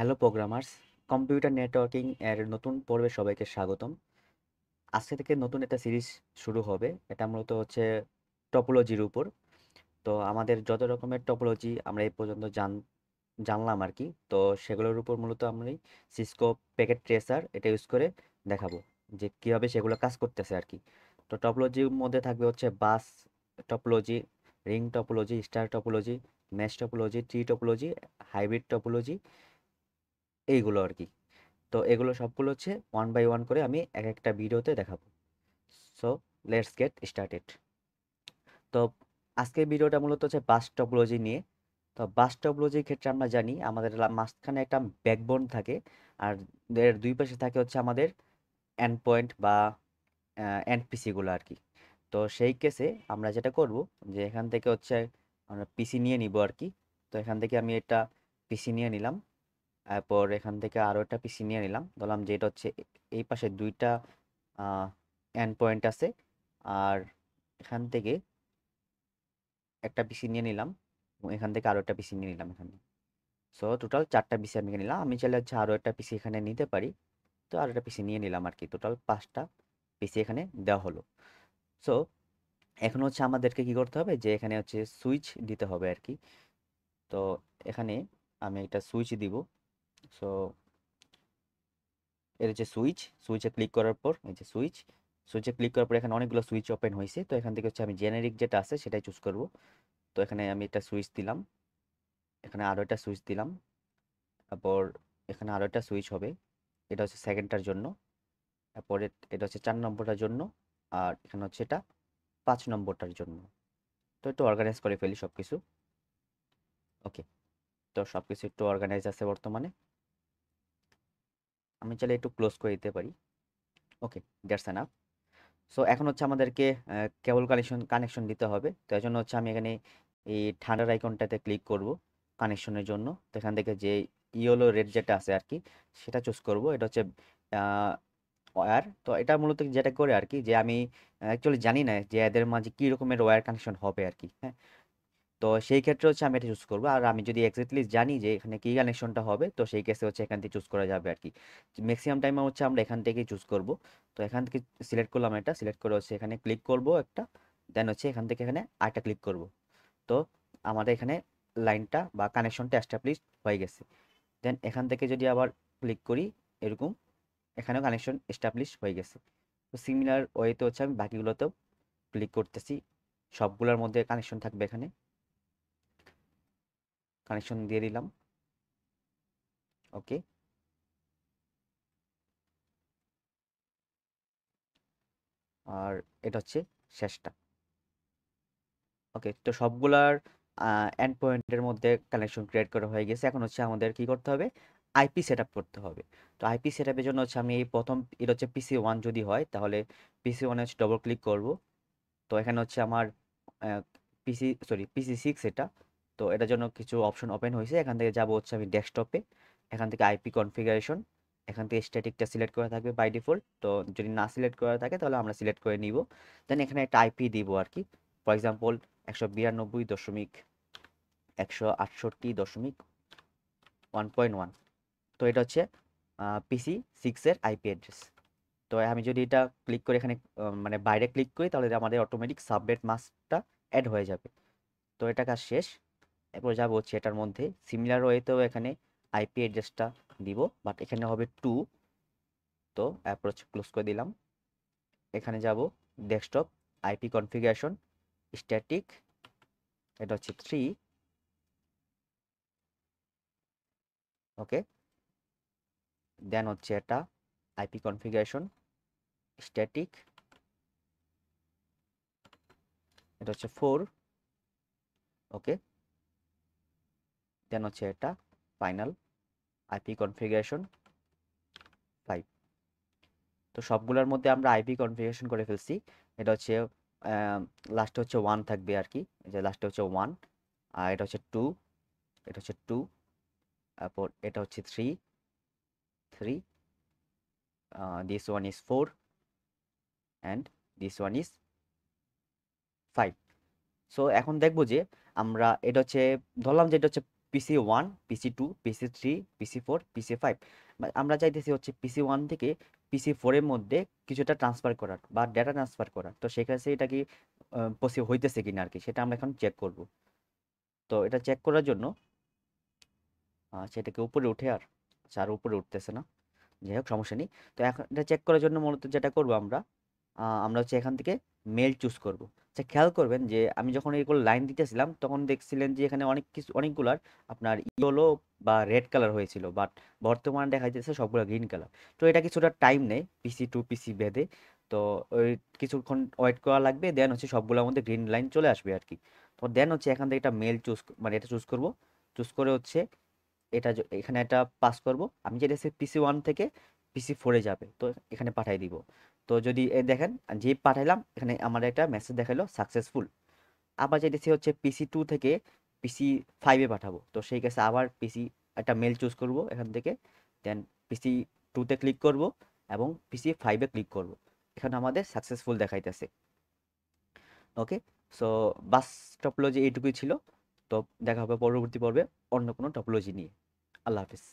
Hello programmers, computer networking এর নতুন পর্বে সবাইকে স্বাগতম। আজকে থেকে নতুন একটা সিরিজ শুরু হবে। এটা মূলত হচ্ছে টপোলজির উপর। তো আমাদের যত রকমের টপোলজি আমরা এই পর্যন্ত জানলাম আর কি। তো সেগুলোর উপর মূলত আমি সিসকো প্যাকেট ট্রেসার এটা ইউজ করে দেখাবো যে কিভাবে সেগুলো কাজ করতেছে আর কি। তো টপোলজির মধ্যে থাকবে হচ্ছে bus topology, ring topology, star topology, mesh topology, tree topology, hybrid topology, এইগুলো আর কি। তো এগুলো সবগুলো হচ্ছে ওয়ান বাই ওয়ান করে আমি এক একটা ভিডিওতে দেখাবো। So let's get started. তো আজকের ভিডিওটা মূলত হচ্ছে বাস টপোলজি নিয়ে। তো বাস টপোলজির ক্ষেত্রে আমরা জানি আমাদের মাঝখানে একটা ব্যাকবোন থাকে, আর এর দুই পাশে থাকে হচ্ছে আমাদের এন্ড পয়েন্ট বা এনপিসি গুলো আর কি। তো সেই কেসে আমরা যেটা করব যে এখান থেকে হচ্ছে আমরা পিসি নিয়ে নিব আর কি। তো এখান থেকে আমি এটা পিসি নিয়ে নিলাম। তারপর এখান থেকে আরও একটা পিসি নিয়ে নিলাম, ধরলাম যে এটা হচ্ছে এই পাশে দুইটা এন্ড পয়েন্ট আছে। আর এখান থেকে একটা পিসি নিয়ে নিলাম এবং এখান থেকে আরও একটা পিসি নিয়ে নিলাম এখানে। সো টোটাল চারটা পিসি আমি নিলাম। আমি চাইলে হচ্ছে আরও একটা পিসি এখানে নিতে পারি। তো আরও একটা পিসি নিয়ে নিলাম আর কি। টোটাল পাঁচটা পিসি এখানে দেওয়া হলো। সো এখন হচ্ছে আমাদেরকে কি করতে হবে যে এখানে হচ্ছে সুইচ দিতে হবে আর কি। তো এখানে আমি একটা সুইচ দিব। সো এর হচ্ছে সুইচ, সুইচে ক্লিক করার পর এই যে সুইচ, সুইচে ক্লিক করার পর এখানে অনেকগুলো সুইচ ওপেন হয়েছে। তো এখান থেকে হচ্ছে আমি জেনারিক যেটা আছে সেটাই চুজ করব। তো এখানে আমি একটা সুইচ দিলাম, এখানে আরও একটা সুইচ দিলাম, তারপর এখানে আরও একটা সুইচ হবে। এটা হচ্ছে সেকেন্ডটার জন্য, তারপরে এটা হচ্ছে 4 নম্বরটার জন্য, আর এখানে হচ্ছে এটা 5 নম্বরটার জন্য। তো একটু অর্গানাইজ করে ফেলি সব কিছু। ওকে, তো সব কিছু একটু অর্গানাইজ আছে বর্তমানে। আমি চাইলে একটু ক্লোজ করে দিতে পারি। ওকে, দ্যাটস এনাফ। সো এখন হচ্ছে আমাদেরকে কেবল কানেকশন দিতে হবে। তো এজন্য হচ্ছে আমি এখানে এই ঠান্ডার আইকনটাতে ক্লিক করব কানেকশনের জন্য। তো এখান থেকে যে ইয়েলো রেড যেটা আছে আর কি সেটা চুজ করব। এটা হচ্ছে ওয়্যার। তো এটা মূলত যেটা করে আর কি যে আমি অ্যাকচুয়ালি জানি না যে এদের মাঝে কী রকমের ওয়্যার কানেকশন হবে আর কি, হ্যাঁ। তো সেই ক্ষেত্রে হচ্ছে আমি এটা চুজ করবো। আর আমি যদি এক্স্যাক্টলি জানি যে এখানে কি কানেকশনটা হবে, তো সেই কেসে হচ্ছে এখান থেকে চুজ করা যাবে আর কি। ম্যাক্সিমাম টাইমে হচ্ছে আমরা এখান থেকেই চুজ করব। তো এখান থেকে সিলেক্ট করলাম, এটা সিলেক্ট করে হচ্ছে এখানে ক্লিক করব একটা, দেন হচ্ছে এখান থেকে এখানে আরেকটা ক্লিক করব। তো আমাদের এখানে লাইনটা বা কানেকশনটা এস্টাবলিশ হয়ে গেছে। দেন এখান থেকে যদি আবার ক্লিক করি এরকম, এখানেও কানেকশন এস্টাবলিশ হয়ে গেছে। তো সিমিলার ওয়েতে হচ্ছে আমি বাকিগুলোতেও ক্লিক করতেছি, সবগুলোর মধ্যে কানেকশন থাকবে এখানে। কানেকশন দিয়ে দিলাম। ওকে, আর এটা হচ্ছে শেষটা। ওকে, তো সবগুলার এন্ড পয়েন্টের মধ্যে কানেকশন ক্রিয়েট করা হয়ে গেছে। এখন হচ্ছে আমাদের কি করতে হবে, আইপি সেট আপ করতে হবে। তো আইপি সেট আপের জন্য হচ্ছে আমি এই প্রথম, এটা হচ্ছে পিসি ওয়ান যদি হয় তাহলে পিসি ওয়ানে হচ্ছে ডবল ক্লিক করব। তো এখানে হচ্ছে আমার পিসি সিক্স এটা। তো এটার জন্য কিছু অপশন ওপেন হয়েছে, এখান থেকে যাব হচ্ছে আমি ডেস্কটপে। এখান থেকে আইপি কনফিগারেশন, এখান থেকে স্ট্যাটিকটা সিলেক্ট করা থাকবে বাই ডিফল্ট। তো যদি না সিলেক্ট করা থাকে তাহলে আমরা সিলেক্ট করে নিব। দেন এখানে একটা আইপি দিব আর কি। For example 192.168.1.1। তো এটা হচ্ছে পিসি সিক্সের আইপি অ্যাড্রেস। তো আমি যদি এটা ক্লিক করে এখানে মানে বাইরে ক্লিক করি তাহলে আমাদের অটোমেটিক সাবনেট মাস্কটা অ্যাড হয়ে যাবে। তো এটা কাজ শেষ। এরপর যাবো হচ্ছে এটার মধ্যে সিমিলার ওয়েতেও এখানে আইপি অ্যাড্রেসটা দিব, বাট এখানে হবে 2। তো এরপর হচ্ছে ক্লোজ করে দিলাম। এখানে যাব ডেস্কটপ, আইপি কনফিগারেশন, স্ট্যাটিক, এটা হচ্ছে 3। ওকে, দেন হচ্ছে এটা আইপি কনফিগারেশন, স্ট্যাটিক, এটা হচ্ছে 4। ওকে, দেন হচ্ছে এটা ফাইনাল আইপি কনফিগারেশন 5। তো সবগুলোর মধ্যে আমরা আইপি কনফিগারেশন করে ফেলছি। এটা হচ্ছে লাস্টে হচ্ছে 1 থাকবে আর কি, এই যে লাস্টে হচ্ছে 1। আর এটা হচ্ছে 2, এটা হচ্ছে 2, তারপর এটা হচ্ছে 3, 3, this one is 4, and this one is 5। So এখন দেখবো যে আমরা এটা হচ্ছে ধরলাম যে এটা হচ্ছে PC1, PC2, PC3, PC4, PC5। আমরা চাইতেছি হচ্ছে PC1 থেকে PC4 এর মধ্যে কিছুটা ট্রান্সফার করার বা ডেটা ট্রান্সফার করার। তো সেক্ষেত্রে এটা কি পসিবল হইতেছে কিনা আর কি, সেটা আমরা এখন চেক করব। তো এটা চেক করার জন্য সেটাকে উপরে উঠে আর উপরে উঠতেছে না, যাই হোক সমস্যা নেই। তো এখন এটা চেক করার জন্য মূলত যেটা করব আমরা হচ্ছে এখান থেকে মেল চুজ করব। আচ্ছা, খেয়াল করবেন যে আমি যখন এগুলো লাইন দিতেছিলাম তখন দেখছিলেন যে এখানে অনেকগুলার আপনার ইয়েলো বা রেড কালার হয়েছিল, বাট বর্তমানে দেখা যাচ্ছে সবগুলো গ্রিন কালার। তো এটা কিছুটা টাইম নেয় পিসি টু পিসি ভেদে। তো ওই কিছুক্ষণ ওয়েট করা লাগবে, দেন হচ্ছে সবগুলোর মধ্যে গ্রিন লাইন চলে আসবে আর কি। তো দেন হচ্ছে এখান থেকে এটা মেল চুজ, মানে এটা চুজ করব। চুজ করে হচ্ছে এখানে এটা পাস করব। আমি যেটা PC1 থেকে PC4 যাবে, তো এখানে পাঠাই দিব। তো যদি দেখেন যে পাঠাইলাম, এখানে আমার একটা মেসেজ দেখালো সাকসেসফুল। আবার যেতেছি হচ্ছে PC2 থেকে PC5 পাঠাবো, তো সেই কেসে আবার একটা মেল চুজ করব এখান থেকে। দেন PC2 ক্লিক করব এবং PC5 ক্লিক করব। এখানে আমাদের সাকসেসফুল দেখাইতেছে। ওকে। সো বাস টপোলজি এইটুকুই ছিল। তো দেখা হবে পরবর্তী পর্বে অন্য কোনো টপোলজি নিয়ে। আল্লাহ হাফিজ।